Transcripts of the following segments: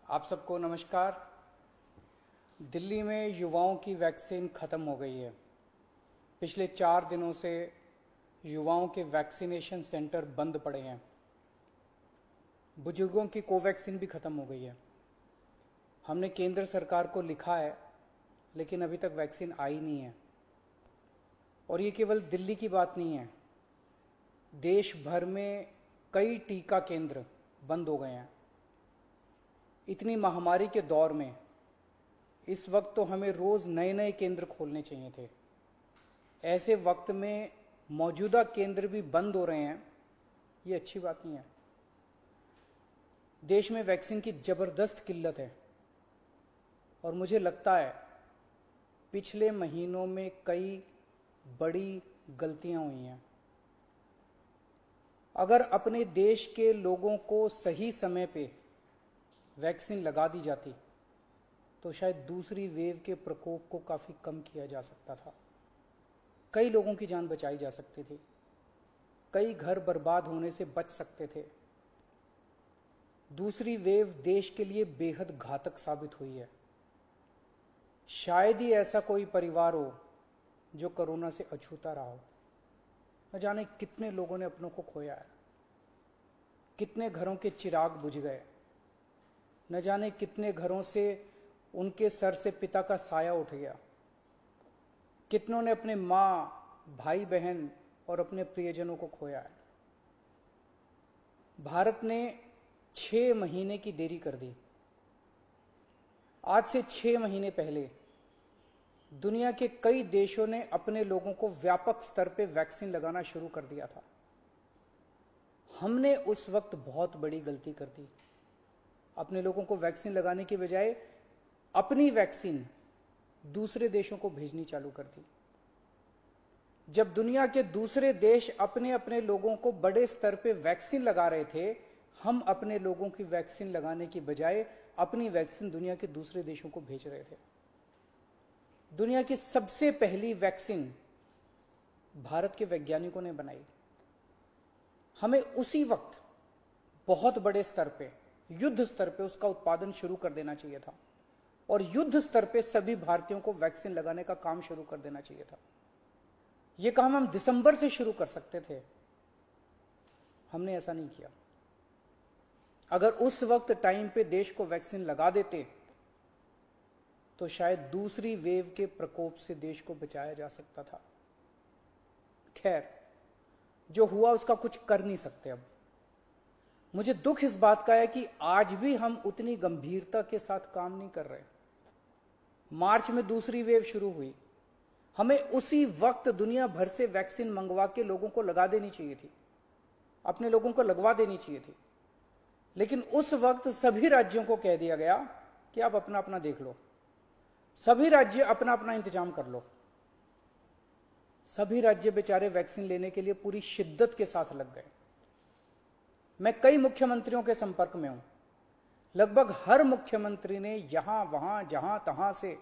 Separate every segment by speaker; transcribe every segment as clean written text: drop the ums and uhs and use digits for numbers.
Speaker 1: आप सबको नमस्कार। दिल्ली में युवाओं की वैक्सीन खत्म हो गई है। पिछले 4 दिनों से युवाओं के वैक्सीनेशन सेंटर बंद पड़े हैं। बुजुर्गों की कोवैक्सीन भी खत्म हो गई है। हमने केंद्र सरकार को लिखा है, लेकिन अभी तक वैक्सीन आई नहीं है। और ये केवल दिल्ली की बात नहीं है, देश भर में कई टीका केंद्र बंद हो गए हैं। इतनी महामारी के दौर में इस वक्त तो हमें रोज नए नए केंद्र खोलने चाहिए थे। ऐसे वक्त में मौजूदा केंद्र भी बंद हो रहे हैं, ये अच्छी बात नहीं है। देश में वैक्सीन की जबरदस्त किल्लत है और मुझे लगता है पिछले महीनों में कई बड़ी गलतियां हुई हैं। अगर अपने देश के लोगों को सही समय पे वैक्सीन लगा दी जाती तो शायद दूसरी वेव के प्रकोप को काफी कम किया जा सकता था। कई लोगों की जान बचाई जा सकती थी, कई घर बर्बाद होने से बच सकते थे। दूसरी वेव देश के लिए बेहद घातक साबित हुई है। शायद ही ऐसा कोई परिवार हो जो कोरोना से अछूता रहा हो। न जाने कितने लोगों ने अपनों को खोया है, कितने घरों के चिराग बुझ गए, न जाने कितने घरों से उनके सर से पिता का साया उठ गया। कितनों ने अपने मां, भाई बहन और अपने प्रियजनों को खोया है। भारत ने 6 महीने की देरी कर दी। आज से 6 महीने पहले दुनिया के कई देशों ने अपने लोगों को व्यापक स्तर पे वैक्सीन लगाना शुरू कर दिया था। हमने उस वक्त बहुत बड़ी गलती कर दी। अपने लोगों को वैक्सीन लगाने की बजाय अपनी वैक्सीन दूसरे देशों को भेजनी चालू कर दी। जब दुनिया के दूसरे देश अपने अपने लोगों को बड़े स्तर पे वैक्सीन लगा रहे थे, हम अपने लोगों की वैक्सीन लगाने की बजाय अपनी वैक्सीन दुनिया के दूसरे देशों को भेज रहे थे। दुनिया की सबसे पहली वैक्सीन भारत के वैज्ञानिकों ने बनाई। हमें उसी वक्त बहुत बड़े स्तर पे, युद्ध स्तर पे उसका उत्पादन शुरू कर देना चाहिए था और युद्ध स्तर पे सभी भारतीयों को वैक्सीन लगाने का काम शुरू कर देना चाहिए था। यह काम हम दिसंबर से शुरू कर सकते थे, हमने ऐसा नहीं किया। अगर उस वक्त टाइम पे देश को वैक्सीन लगा देते तो शायद दूसरी वेव के प्रकोप से देश को बचाया जा सकता था। खैर, जो हुआ उसका कुछ कर नहीं सकते। अब मुझे दुख इस बात का है कि आज भी हम उतनी गंभीरता के साथ काम नहीं कर रहे। मार्च में दूसरी वेव शुरू हुई, हमें उसी वक्त दुनिया भर से वैक्सीन मंगवा के लोगों को लगा देनी चाहिए थी, अपने लोगों को लगवा देनी चाहिए थी। लेकिन उस वक्त सभी राज्यों को कह दिया गया कि आप अपना अपना देख लो, सभी राज्य अपना अपना इंतजाम कर लो। सभी राज्य बेचारे वैक्सीन लेने के लिए पूरी शिद्दत के साथ लग गए। मैं कई मुख्यमंत्रियों के संपर्क में हूं। लगभग हर मुख्यमंत्री ने यहां वहां जहां तहां से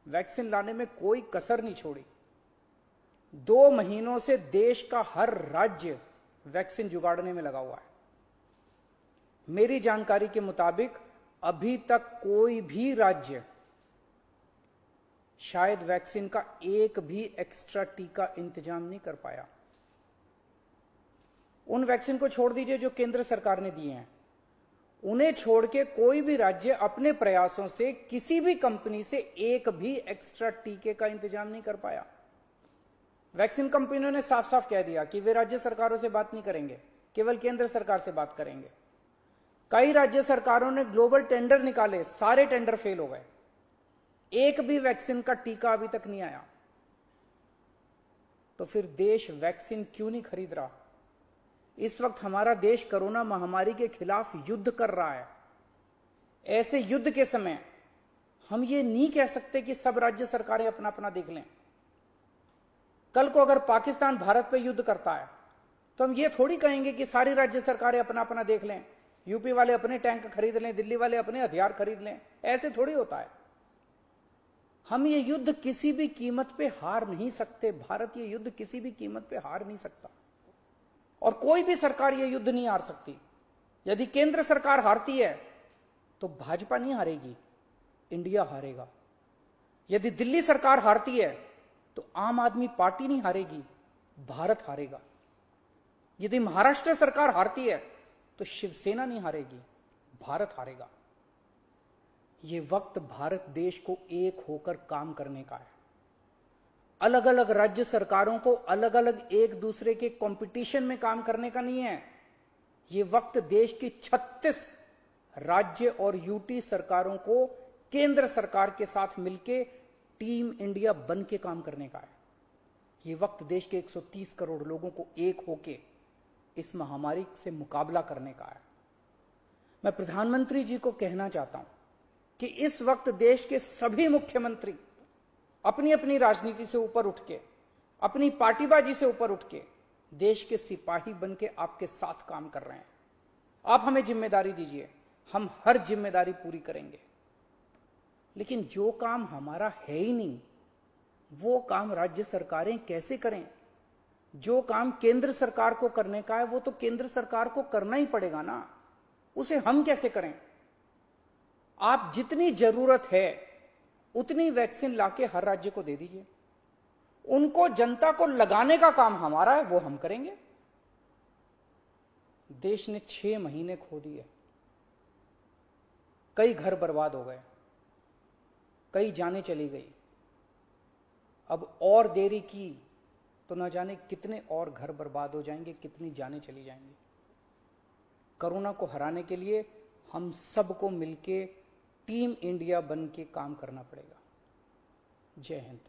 Speaker 1: वैक्सीन लाने में कोई कसर नहीं छोड़ी। 2 महीनों से देश का हर राज्य वैक्सीन जुगाड़ने में लगा हुआ है। मेरी जानकारी के मुताबिक अभी तक कोई भी राज्य शायद वैक्सीन का एक भी एक्स्ट्रा टीका इंतजाम नहीं कर पाया। उन वैक्सीन को छोड़ दीजिए जो केंद्र सरकार ने दिए हैं, उन्हें छोड़ के कोई भी राज्य अपने प्रयासों से किसी भी कंपनी से एक भी एक्स्ट्रा टीके का इंतजाम नहीं कर पाया। वैक्सीन कंपनियों ने साफ साफ कह दिया कि वे राज्य सरकारों से बात नहीं करेंगे, केवल केंद्र सरकार से बात करेंगे। कई राज्य सरकारों ने ग्लोबल टेंडर निकाले, सारे टेंडर फेल हो गए। एक भी वैक्सीन का टीका अभी तक नहीं आया। तो फिर देश वैक्सीन क्यों नहीं खरीद रहा? इस वक्त हमारा देश कोरोना महामारी के खिलाफ युद्ध कर रहा है। ऐसे युद्ध के समय हम ये नहीं कह सकते कि सब राज्य सरकारें अपना अपना देख लें। कल को अगर पाकिस्तान भारत पे युद्ध करता है तो हम ये थोड़ी कहेंगे कि सारी राज्य सरकारें अपना अपना देख लें, यूपी वाले अपने टैंक खरीद लें, दिल्ली वाले अपने हथियार खरीद लें। ऐसे थोड़ी होता है। हम ये युद्ध किसी भी कीमत पे हार नहीं सकते। भारत ये युद्ध किसी भी कीमत पे हार नहीं सकता और कोई भी सरकार ये युद्ध नहीं हार सकती। यदि केंद्र सरकार हारती है तो भाजपा नहीं हारेगी, इंडिया हारेगा। यदि दिल्ली सरकार हारती है तो आम आदमी पार्टी नहीं हारेगी, भारत हारेगा। यदि महाराष्ट्र सरकार हारती है तो शिवसेना नहीं हारेगी, भारत हारेगा। यह वक्त भारत देश को एक होकर काम करने का है। अलग अलग राज्य सरकारों को अलग अलग एक दूसरे के कंपटीशन में काम करने का नहीं है। यह वक्त देश की 36 राज्य और यूटी सरकारों को केंद्र सरकार के साथ मिलकर टीम इंडिया बन के काम करने का है। यह वक्त देश के 130 करोड़ लोगों को एक होके इस महामारी से मुकाबला करने का है। मैं प्रधानमंत्री जी को कहना चाहता हूं कि इस वक्त देश के सभी मुख्यमंत्री अपनी अपनी राजनीति से ऊपर उठ के, अपनी पार्टीबाजी से ऊपर उठ के देश के सिपाही बन के आपके साथ काम कर रहे हैं। आप हमें जिम्मेदारी दीजिए, हम हर जिम्मेदारी पूरी करेंगे। लेकिन जो काम हमारा है ही नहीं, वो काम राज्य सरकारें कैसे करें? जो काम केंद्र सरकार को करने का है वो तो केंद्र सरकार को करना ही पड़ेगा ना, उसे हम कैसे करें? आप जितनी जरूरत है उतनी वैक्सीन लाके हर राज्य को दे दीजिए। उनको जनता को लगाने का काम हमारा है, वो हम करेंगे। देश ने 6 महीने खो दिए, कई घर बर्बाद हो गए, कई जानें चली गई। अब और देरी की तो न जाने कितने और घर बर्बाद हो जाएंगे, कितनी जानें चली जाएंगी। कोरोना को हराने के लिए हम सबको मिलके टीम इंडिया बन के काम करना पड़ेगा। जय हिंद।